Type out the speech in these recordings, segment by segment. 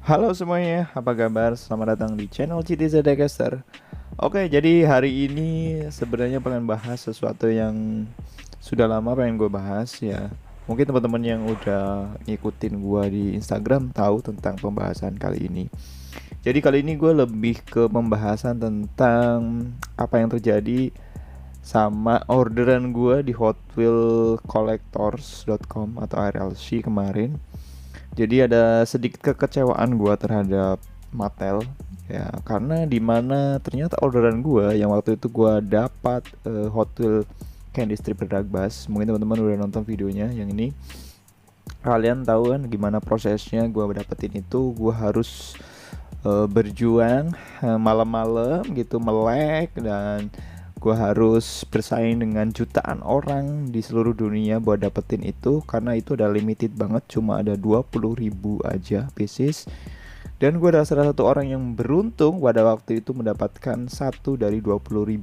Halo semuanya, apa kabar? Selamat datang di channel CTZ Caster. Oke, jadi hari ini sebenarnya pengen bahas sesuatu yang sudah lama pengen gue bahas ya. Mungkin teman-teman yang udah ngikutin gue di Instagram tahu tentang pembahasan kali ini. Jadi kali ini gue lebih ke pembahasan tentang apa yang terjadi sama orderan gue di Hot Wheels Collectors.com atau RLC kemarin. Jadi ada sedikit kekecewaan gue terhadap Mattel ya, karena dimana ternyata orderan gue yang waktu itu gue dapat Hot Wheels Candy Strip Drag Bus. Mungkin teman-teman udah nonton videonya yang ini, kalian tahu kan gimana prosesnya gue dapetin itu. Gue harus berjuang malam-malam gitu, melek, dan gue harus bersaing dengan jutaan orang di seluruh dunia buat dapetin itu, karena itu udah limited banget, cuma ada 20.000 aja pieces. Dan gue adalah salah satu orang yang beruntung pada waktu itu mendapatkan satu dari 20.000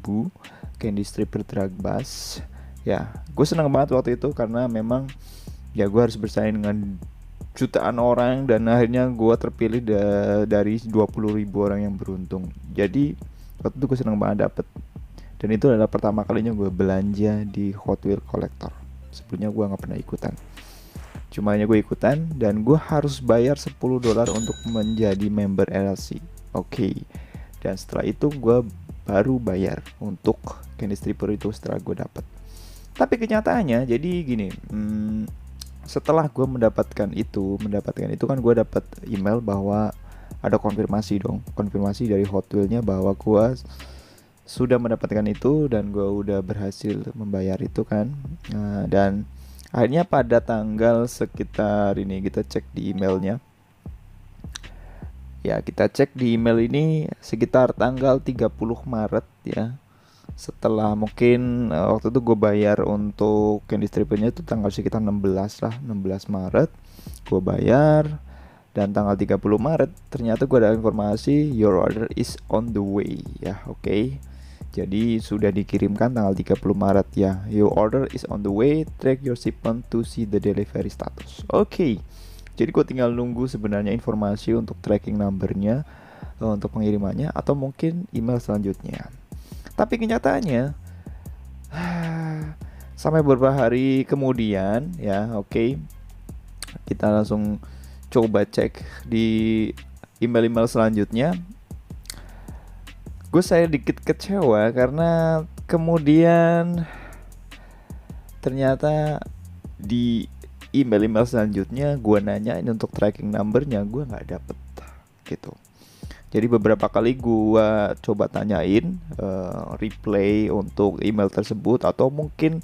Candy Stripper Drag Bus. Ya, gue senang banget waktu itu karena memang ya gue harus bersaing dengan jutaan orang, dan akhirnya gue terpilih dari 20.000 orang yang beruntung. Jadi waktu itu gue senang banget dapet, dan itu adalah pertama kalinya gue belanja di Hot Wheels Collector. Sebelumnya gue nggak pernah ikutan, cuma hanya gue ikutan dan gue harus bayar $10 untuk menjadi member LLC. Oke. Dan setelah itu gue baru bayar untuk Candy Stripper itu setelah gue dapet. Tapi kenyataannya jadi gini, setelah gue mendapatkan itu kan gue dapat email bahwa ada konfirmasi dari Hot Wheels-nya bahwa gue sudah mendapatkan itu dan gue udah berhasil membayar itu kan. Dan akhirnya pada tanggal sekitar ini, kita cek di emailnya ya, kita cek di email ini sekitar tanggal 30 Maret ya. Setelah mungkin waktu itu gue bayar untuk candy strippernya itu tanggal sekitar 16 lah, 16 Maret gue bayar. Dan tanggal 30 Maret ternyata gue ada informasi your order is on the way ya. Oke. Jadi sudah dikirimkan tanggal 30 Maret ya. Your order is on the way, track your shipment to see the delivery status. Oke. Jadi gue tinggal nunggu sebenarnya informasi untuk tracking numbernya, untuk pengirimannya, atau mungkin email selanjutnya. Tapi kenyataannya sampai beberapa hari kemudian ya, oke, kita langsung coba cek di email-email selanjutnya. Saya dikit kecewa karena kemudian ternyata di email-email selanjutnya gue nanya ini untuk tracking numbernya, gue nggak dapet gitu. Jadi beberapa kali gua coba tanyain replay untuk email tersebut, atau mungkin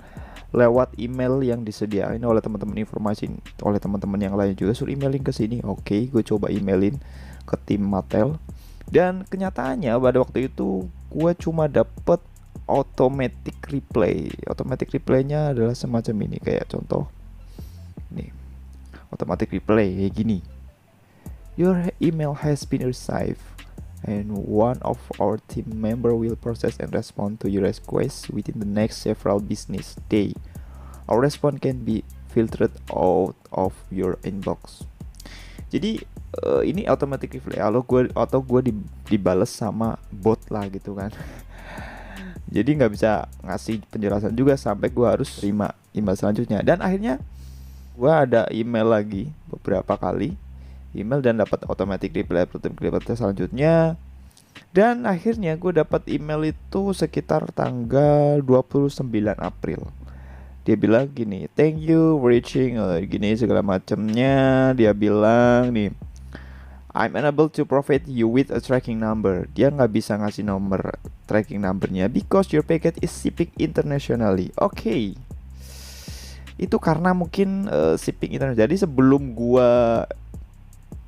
lewat email yang disediain oleh teman-teman, informasi oleh teman-teman yang lain juga suruh emailing ke sini. Oke, gue coba emailin ke tim Mattel, dan kenyataannya pada waktu itu gua cuma dapet automatic replay. Automatic replaynya adalah semacam ini, kayak contoh nih, automatic replay kayak gini. Your email has been received and one of our team member will process and respond to your request within the next several business day. Our response can be filtered out of your inbox. Jadi ini automatic reply atau gue dibales sama bot lah gitu kan. Jadi nggak bisa ngasih penjelasan juga sampai gue harus terima email selanjutnya. Dan akhirnya gue ada email lagi beberapa kali email dan dapat automatic reply selanjutnya. Dan akhirnya gue dapat email itu sekitar tanggal 29 April. Dia bilang gini, thank you for reaching, gini segala macamnya. Dia bilang nih, I'm unable to provide you with a tracking number. Dia nggak bisa ngasih nomor tracking numbernya because your packet is shipping internationally. Oke. Itu karena mungkin shipping internasional. Jadi sebelum gua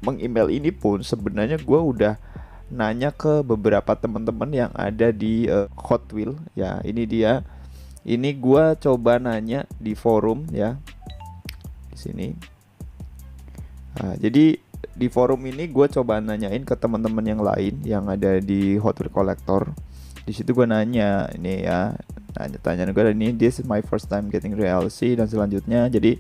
meng-email ini pun sebenarnya gue udah nanya ke beberapa teman-teman yang ada di Hot Wheels ya. Ini dia, ini gue coba nanya di forum ya, di sini. Jadi di forum ini gue coba nanyain ke teman-teman yang lain yang ada di Hot Wheels Collector. Di situ gue nanya ini ya, tanya gue ini, this is my first time getting realcy dan selanjutnya. Jadi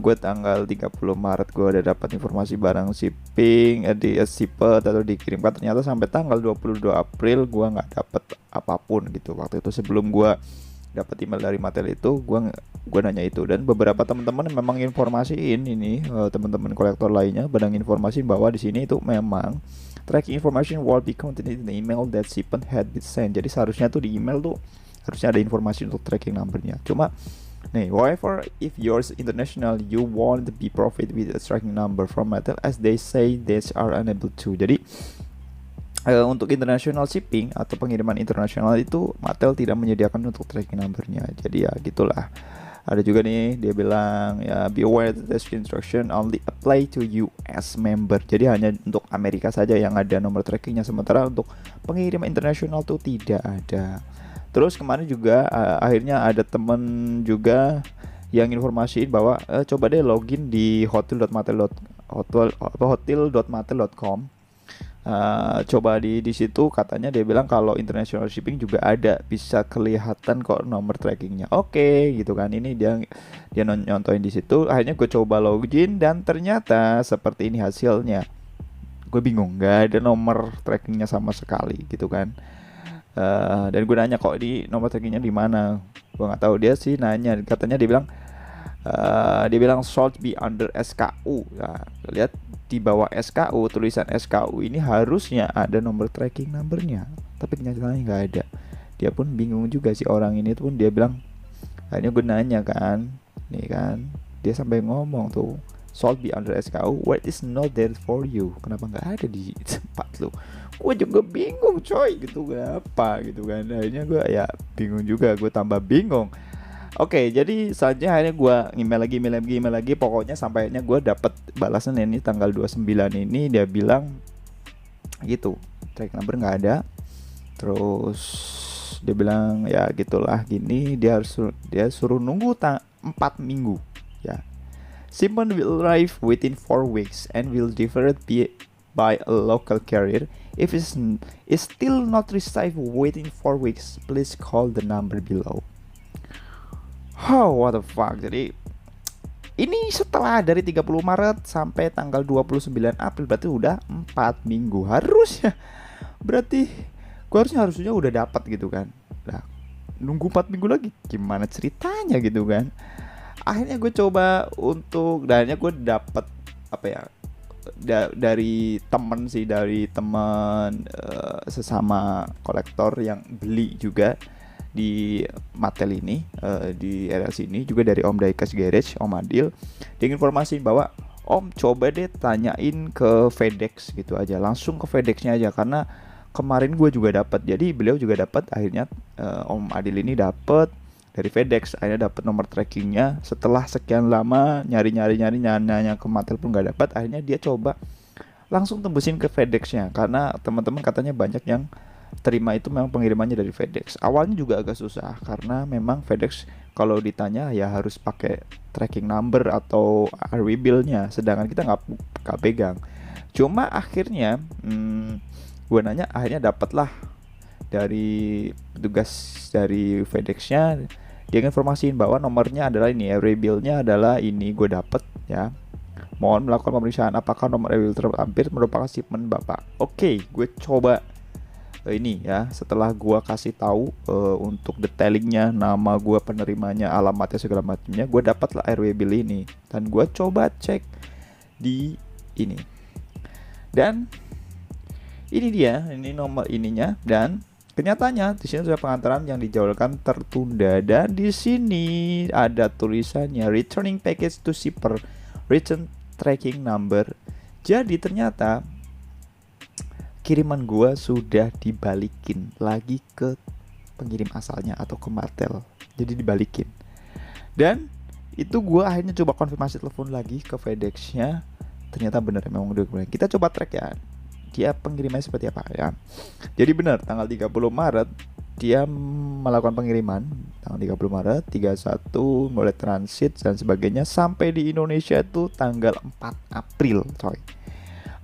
Gue tanggal 30 Maret gue udah dapat informasi barang shipping di shipped atau dikirimkan. Ternyata sampai tanggal 22 April gue nggak dapat apapun gitu. Waktu itu sebelum gue dapat email dari Mattel itu, gue nanya itu, dan beberapa teman-teman memang informasiin ini, teman-teman kolektor lainnya badang informasi bahwa di sini itu memang tracking information will be contained in the email that shipment had been sent. Jadi seharusnya tuh di email tuh harusnya ada informasi untuk tracking numbernya. Cuma nih, however, if yours international, you won't be profit with a tracking number from Mattel as they say they are unable to. Jadi untuk international shipping atau pengiriman internasional itu Mattel tidak menyediakan untuk tracking numbernya. Jadi ya gitulah. Ada juga nih dia bilang ya, be aware that this instruction only apply to US member. Jadi hanya untuk Amerika saja yang ada nomor trackingnya, sementara untuk pengiriman internasional tuh tidak ada. Terus kemarin juga akhirnya ada temen juga yang informasiin bahwa coba deh login di hotel.mattel.com. Coba di situ katanya dia bilang kalau international shipping juga ada, bisa kelihatan kok nomor trackingnya. Oke, gitu kan. Ini dia nyontoin di situ. Akhirnya gue coba login dan ternyata seperti ini hasilnya. Gue bingung, nggak ada nomor trackingnya sama sekali gitu kan. Dan gue nanya kok di nomor trackingnya di mana. Gue nggak tahu. Dia sih nanya, katanya dia bilang should be under SKU. Nah, lihat di bawah SKU, tulisan SKU ini harusnya ada nomor tracking numbernya, tapi kenyataannya nggak ada. Dia pun bingung juga sih orang ini pun, dia bilang, akhirnya gue nanya kan, nih kan, dia sampai ngomong tuh should be under SKU, what is not there for you, kenapa nggak ada di tempat lu. Gue juga bingung coy gitu, kenapa gitu kan. Akhirnya gue ya bingung juga, gue tambah bingung. Oke, jadi selanjutnya akhirnya gue email lagi, pokoknya sampainya gue dapat balasan ini tanggal 29 ini, dia bilang gitu, track number nggak ada. Terus dia bilang ya gitulah gini, dia suruh nunggu 4 minggu ya. Shipment will arrive within 4 weeks and will delivered by a local carrier. If it's still not received within 4 weeks, please call the number below. Oh, what the fuck. Jadi ini setelah dari 30 Maret sampai tanggal 29 April, berarti udah 4 minggu harusnya. Berarti gue harusnya udah dapat gitu kan. Nah, nunggu 4 minggu lagi, gimana ceritanya gitu kan. Akhirnya gue coba untuk, dan akhirnya gue dapat apa ya, dari temen sesama kolektor yang beli juga di Mattel ini, di area sini juga, dari Om Diecast Garage, Om Adil. Dia informasi bahwa Om coba deh tanyain ke FedEx gitu aja, langsung ke FedExnya aja, karena kemarin gue juga dapat. Jadi beliau juga dapat, akhirnya Om Adil ini dapat dari FedEx, akhirnya dapat nomor trackingnya. Setelah sekian lama nyari ke Mattel pun nggak dapat, akhirnya dia coba langsung tembusin ke FedExnya, karena teman-teman katanya banyak yang terima itu memang pengirimannya dari FedEx. Awalnya juga agak susah karena memang FedEx kalau ditanya ya harus pakai tracking number atau RW bill-nya, sedangkan kita nggak pegang. Cuma akhirnya gue nanya, akhirnya dapatlah dari petugas dari FedEx-nya. Dia informasiin bahwa nomornya adalah ini, RW bill-nya adalah ini, gue dapet ya. Mohon melakukan pemeriksaan apakah nomor RW bill terlampir merupakan shipment Bapak. Oke, gue coba ini ya, setelah gua kasih tahu untuk detailingnya, nama gua, penerimanya, alamatnya, segala macamnya, gua dapatlah RW bill ini dan gua coba cek di ini, dan ini dia, ini nomor ininya, dan kenyataannya di sini sudah pengantaran yang dijadwalkan tertunda, dan di sini ada tulisannya returning package to shipper, return tracking number. Jadi ternyata kiriman gua sudah dibalikin lagi ke pengirim asalnya atau ke Mattel. Jadi dibalikin. Dan itu gua akhirnya coba konfirmasi telepon lagi ke FedEx-nya. Ternyata benar, memang udah gue. Kita coba track ya, dia pengirimannya seperti apa ya. Jadi benar, tanggal 30 Maret dia melakukan pengiriman. Tanggal 30 Maret, 31 mulai transit dan sebagainya, sampai di Indonesia itu tanggal 4 April, coy.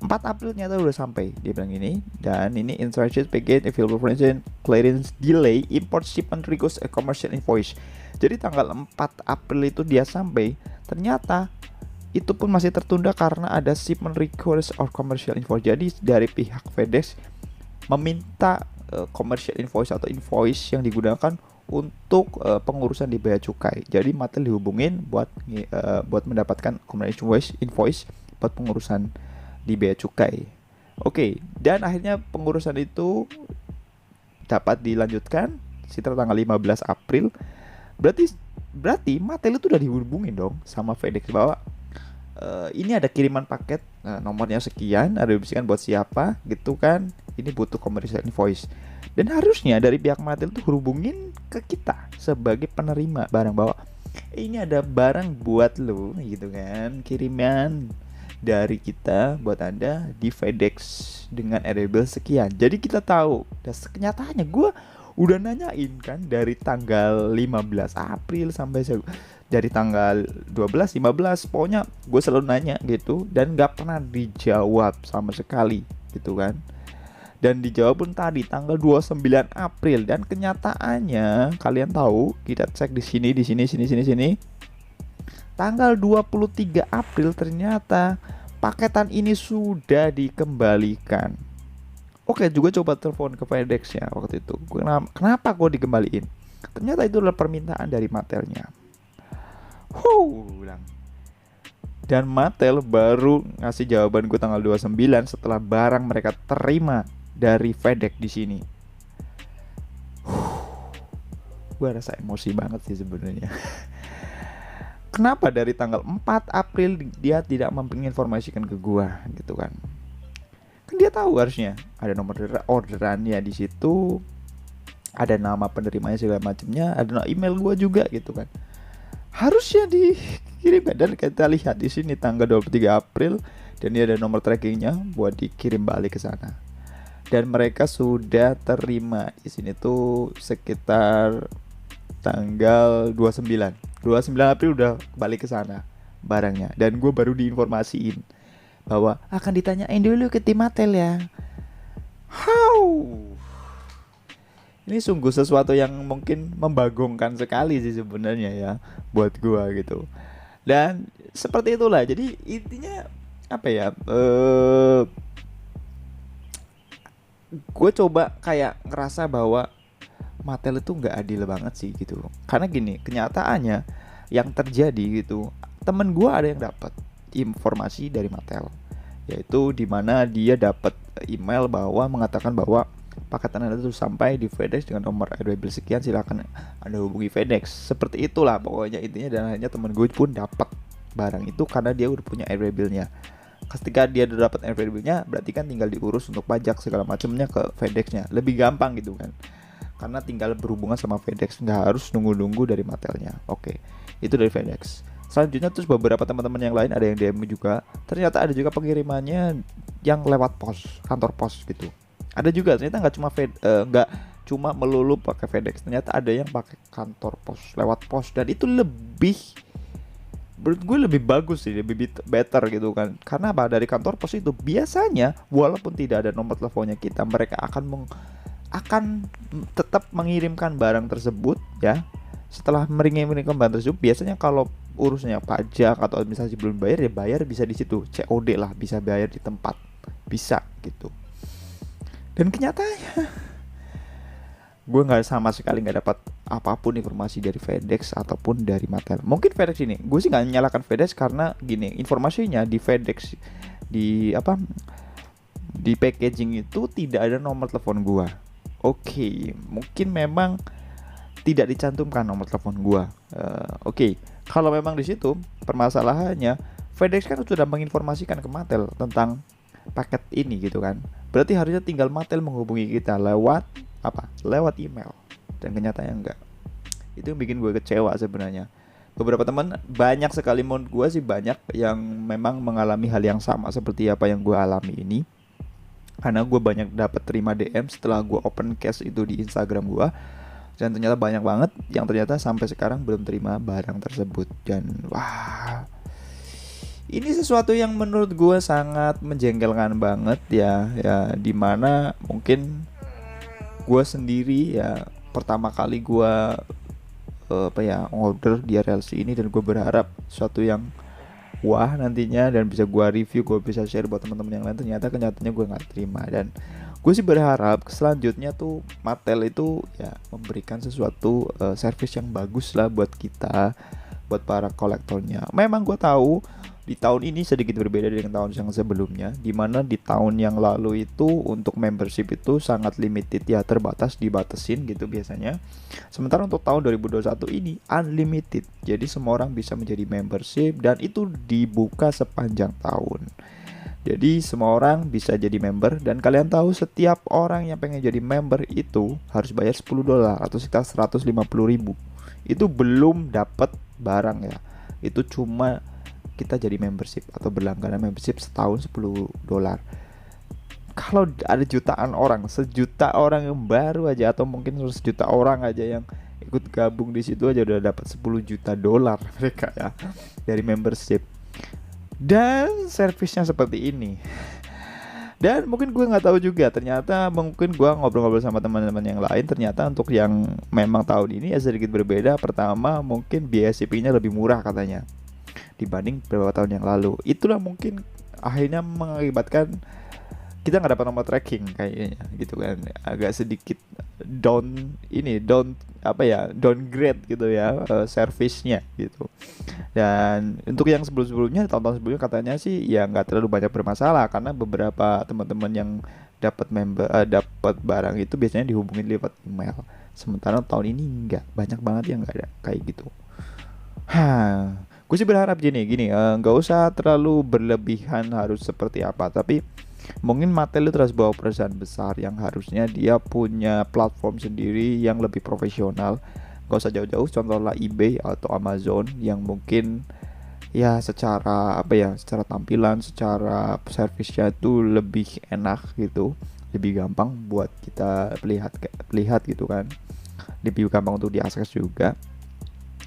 4 April ternyata udah sampai, dia bilang ini. Dan ini instruction package available for clearance delay import shipment request a commercial invoice. Jadi tanggal 4 April itu dia sampai, Ternyata itu pun masih tertunda karena ada shipment request or commercial invoice. Jadi dari pihak FedEx meminta commercial invoice atau invoice yang digunakan untuk pengurusan di bea cukai. Jadi Mattel dihubungin buat mendapatkan commercial invoice buat pengurusan di bea cukai. Oke, dan akhirnya pengurusan itu dapat dilanjutkan sekitar tanggal 15 April. Berarti Mattel itu udah dihubungin dong sama FedEx bahwa ini ada kiriman paket, nomornya sekian, ada bisikan buat siapa gitu kan, ini butuh commercial invoice. Dan harusnya dari pihak Mattel tuh hubungin ke kita sebagai penerima barang bahwa ini ada barang buat lo gitu kan, kiriman dari kita buat Anda di FedEx dengan arrival sekian. Jadi kita tahu. Dan kenyataannya gue udah nanyain kan dari tanggal 15 April sampai dari tanggal 12, 15, pokoknya gue selalu nanya gitu dan gak pernah dijawab sama sekali gitu kan. Dan dijawab pun tadi tanggal 29 April, dan kenyataannya kalian tahu, kita cek di sini. Tanggal 23 April ternyata paketan ini sudah dikembalikan. Oke, juga coba telepon ke FedEx ya waktu itu. Kenapa kok dikembaliin? Ternyata itu adalah permintaan dari Mattelnya. Bilang. Dan Mattel baru ngasih jawaban gue tanggal 29 setelah barang mereka terima dari FedEx di sini. Gue rasa emosi banget sih sebenarnya. Kenapa dari tanggal 4 April dia tidak menginformasikan ke gue gitu kan? Kan dia tahu harusnya ada nomor orderannya di situ, ada nama penerimanya segala macamnya, ada email gue juga gitu kan. Harusnya dikirim, dan kita lihat di sini tanggal 23 April dan ini ada nomor trackingnya buat dikirim balik ke sana. Dan mereka sudah terima di sini tuh sekitar tanggal 29 April udah balik ke sana barangnya, dan gue baru diinformasiin bahwa akan ditanyain dulu ke tim Mattel ya. Ini sungguh sesuatu yang mungkin membagongkan sekali sih sebenarnya ya buat gua gitu. Dan seperti itulah. Jadi intinya apa ya? Gue coba kayak ngerasa bahwa Mattel itu nggak adil banget sih gitu. Karena gini, kenyataannya yang terjadi gitu, temen gua ada yang dapat informasi dari Mattel, yaitu dimana dia dapat email bahwa mengatakan bahwa paketan Anda itu sampai di FedEx dengan nomor arrival sekian, silakan Anda hubungi FedEx. Seperti itulah pokoknya intinya, dan akhirnya temen gue pun dapat barang itu karena dia udah punya arrivalnya. Ketika dia udah dapat arrivalnya, berarti kan tinggal diurus untuk pajak segala macamnya ke FedEx-nya. Lebih gampang gitu kan. Karena tinggal berhubungan sama FedEx, nggak harus nunggu-nunggu dari Mattelnya. Oke, itu dari FedEx. Selanjutnya terus beberapa teman-teman yang lain ada yang DM juga. Ternyata ada juga pengirimannya yang lewat pos, kantor pos gitu. Ada juga ternyata nggak cuma melulu pakai FedEx. Ternyata ada yang pakai kantor pos, lewat pos, dan itu menurut gue lebih bagus sih, lebih better gitu kan. Karena apa? Dari kantor pos itu biasanya walaupun tidak ada nomor teleponnya kita, mereka akan tetap mengirimkan barang tersebut ya. Setelah mengirimkan barang tersebut, biasanya kalau urusnya pajak atau administrasi belum bayar, ya bayar bisa di situ, COD lah, bisa bayar di tempat, bisa gitu. Dan kenyataannya gue nggak sama sekali nggak dapat apapun informasi dari FedEx ataupun dari Mattel. Mungkin FedEx ini, gue sih nggak menyalahkan FedEx karena gini, informasinya di FedEx di packaging itu tidak ada nomor telepon gue. Oke, mungkin memang tidak dicantumkan nomor telepon gue. Oke, kalau memang di situ permasalahannya, FedEx kan sudah menginformasikan ke Mattel tentang paket ini gitu kan. Berarti harusnya tinggal Mattel menghubungi kita lewat lewat email, dan kenyataannya enggak. Itu yang bikin gue kecewa sebenarnya. Beberapa teman, banyak sekali menurut gue sih, banyak yang memang mengalami hal yang sama seperti apa yang gue alami ini. Karena gue banyak dapat terima DM setelah gue open case itu di Instagram gue, dan ternyata banyak banget yang ternyata sampai sekarang belum terima barang tersebut. Dan wah, ini sesuatu yang menurut gue sangat menjengkelkan banget ya, dimana mungkin gue sendiri ya pertama kali gue order di RLC ini, dan gue berharap suatu yang wah nantinya, dan bisa gue review, gue bisa share buat teman-teman yang lain. Ternyata kenyataannya gue nggak terima, dan gue sih berharap selanjutnya tuh Mattel itu ya memberikan sesuatu service yang bagus lah buat kita, buat para kolektornya. Memang gue tahu di tahun ini sedikit berbeda dengan tahun yang sebelumnya, dimana di tahun yang lalu itu untuk membership itu sangat limited ya, terbatas, dibatasin gitu biasanya. Sementara untuk tahun 2021 ini unlimited, jadi semua orang bisa menjadi membership, dan itu dibuka sepanjang tahun. Jadi semua orang bisa jadi member, dan kalian tahu setiap orang yang pengen jadi member itu harus bayar $10 atau sekitar 150.000. Itu belum dapat barang ya, itu cuma kita jadi membership atau berlangganan membership setahun $10. Kalau ada jutaan orang, sejuta orang yang baru aja, atau mungkin sejuta orang aja yang ikut gabung di situ aja udah dapat $10 juta mereka ya dari membership. Dan servisnya seperti ini. Dan mungkin gue nggak tahu juga, ternyata mungkin gue ngobrol-ngobrol sama teman-teman yang lain, ternyata untuk yang memang tahun ini ya sedikit berbeda. Pertama, mungkin biaya shippingnya lebih murah katanya dibanding beberapa tahun yang lalu. Itulah mungkin akhirnya mengakibatkan kita nggak dapat nomor tracking kayaknya gitu kan, agak sedikit downgrade gitu ya service-nya gitu. Dan untuk yang sebelumnya, tahun-tahun sebelumnya katanya sih ya nggak terlalu banyak bermasalah, karena beberapa teman-teman yang dapat barang itu biasanya dihubungin lewat email. Sementara tahun ini nggak, banyak banget yang nggak ada kayak gitu. Gue sih berharap gini, nggak usah terlalu berlebihan harus seperti apa, tapi mungkin Mattel itu terus bawa perusahaan besar yang harusnya dia punya platform sendiri yang lebih profesional. Gak usah jauh-jauh, contohnya eBay atau Amazon yang mungkin ya secara secara tampilan, secara servisnya itu lebih enak gitu, lebih gampang buat kita lihat gitu kan, lebih gampang untuk diakses juga,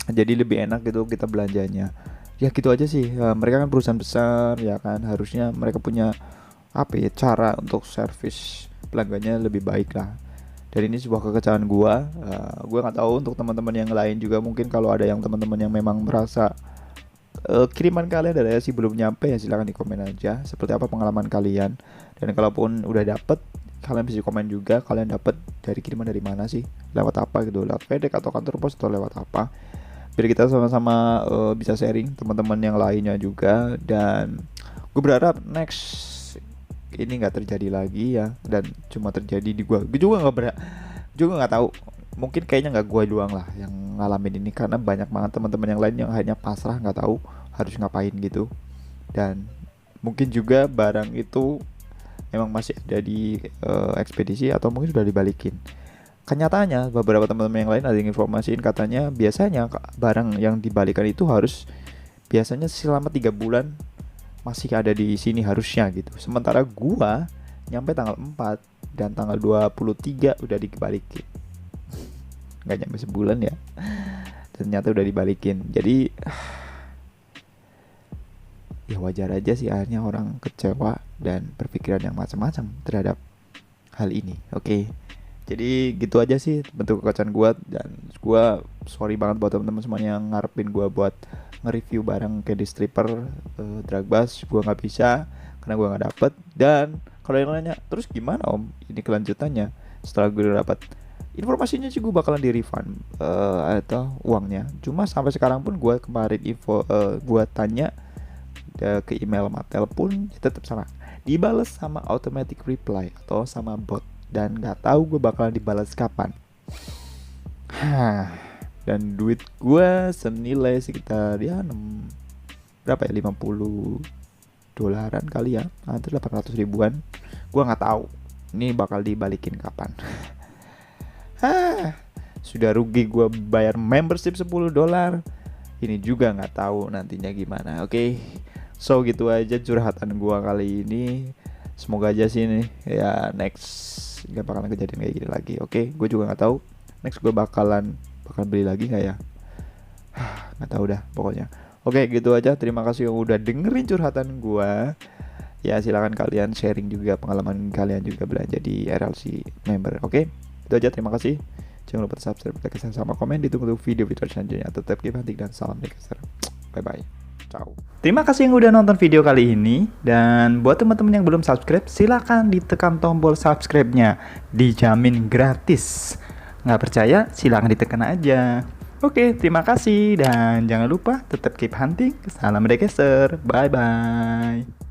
jadi lebih enak gitu kita belanjanya. Ya gitu aja sih, mereka kan perusahaan besar ya kan, harusnya mereka punya cara untuk servis pelanggannya lebih baik lah. Dan ini sebuah kekecewaan gua nggak tahu untuk teman-teman yang lain juga, mungkin kalau ada yang teman-teman yang memang merasa kiriman kalian dari sih belum nyampe, ya silahkan di komen aja seperti apa pengalaman kalian. Dan kalaupun udah dapet, kalian bisa komen juga kalian dapet dari kiriman dari mana sih, lewat apa gitu, lewat FedEx atau kantor pos atau lewat apa, biar kita sama-sama bisa sharing teman-teman yang lainnya juga. Dan gue berharap next ini nggak terjadi lagi ya, dan cuma terjadi di gue juga nggak tahu, mungkin kayaknya nggak gue doang lah yang ngalamin ini, karena banyak banget teman-teman yang lain yang hanya pasrah nggak tahu harus ngapain gitu. Dan mungkin juga barang itu memang masih ada di ekspedisi atau mungkin sudah dibalikin. Kenyataannya beberapa teman-teman yang lain ada yang informasiin, katanya biasanya barang yang dibalikan itu harus biasanya selama 3 bulan masih ada di sini harusnya gitu. Sementara gua nyampe tanggal 4 dan tanggal 23 udah dibalikin. Nggak nyampe sebulan ya, ternyata udah dibalikin. Jadi ya wajar aja sih akhirnya orang kecewa dan berpikiran yang macam-macam terhadap hal ini. Oke. Jadi gitu aja sih bentuk kekecewaan gue, dan gue sorry banget buat teman-teman semuanya yang ngarepin gue buat nge-review barang kayak di stripper, Dragbas. Gue nggak bisa karena gue nggak dapet. Dan kalau yang nanya terus gimana om ini kelanjutannya setelah gue dapat informasinya sih, gue bakalan di refund atau uangnya. Cuma sampai sekarang pun gue kemarin gue tanya ke email Mattel pun tetap sama, dibales sama automatic reply atau sama bot, dan nggak tahu gue bakalan dibalas kapan. Dan duit gue senilai sekitar ya berapa ya, $50 kali ya, atau 800 ribuan. Gue nggak tahu ini bakal dibalikin kapan. Sudah rugi gue bayar membership $10, ini juga nggak tahu nantinya gimana. Oke. So gitu aja curhatan gue kali ini. Semoga aja sih nih ya next gak bakalan kejadian kayak gini lagi. Oke, gue juga nggak tahu next gue bakalan beli lagi nggak ya. Nggak tahu dah pokoknya. Oke, gitu aja. Terima kasih yang udah dengerin curhatan gue. Ya silakan kalian sharing juga pengalaman kalian juga belanja di RLC member. Oke, itu aja. Terima kasih. Jangan lupa subscribe, like, share, sama komen. Ditunggu video-video selanjutnya. Tetap keep hunting dan salam Dexter. Bye bye. Ciao. Terima kasih yang udah nonton video kali ini. Dan buat teman-teman yang belum subscribe, silakan ditekan tombol subscribe-nya. Dijamin gratis. Nggak percaya, silakan ditekan aja. Oke, terima kasih. Dan jangan lupa tetap keep hunting. Salam Dexter. Bye bye.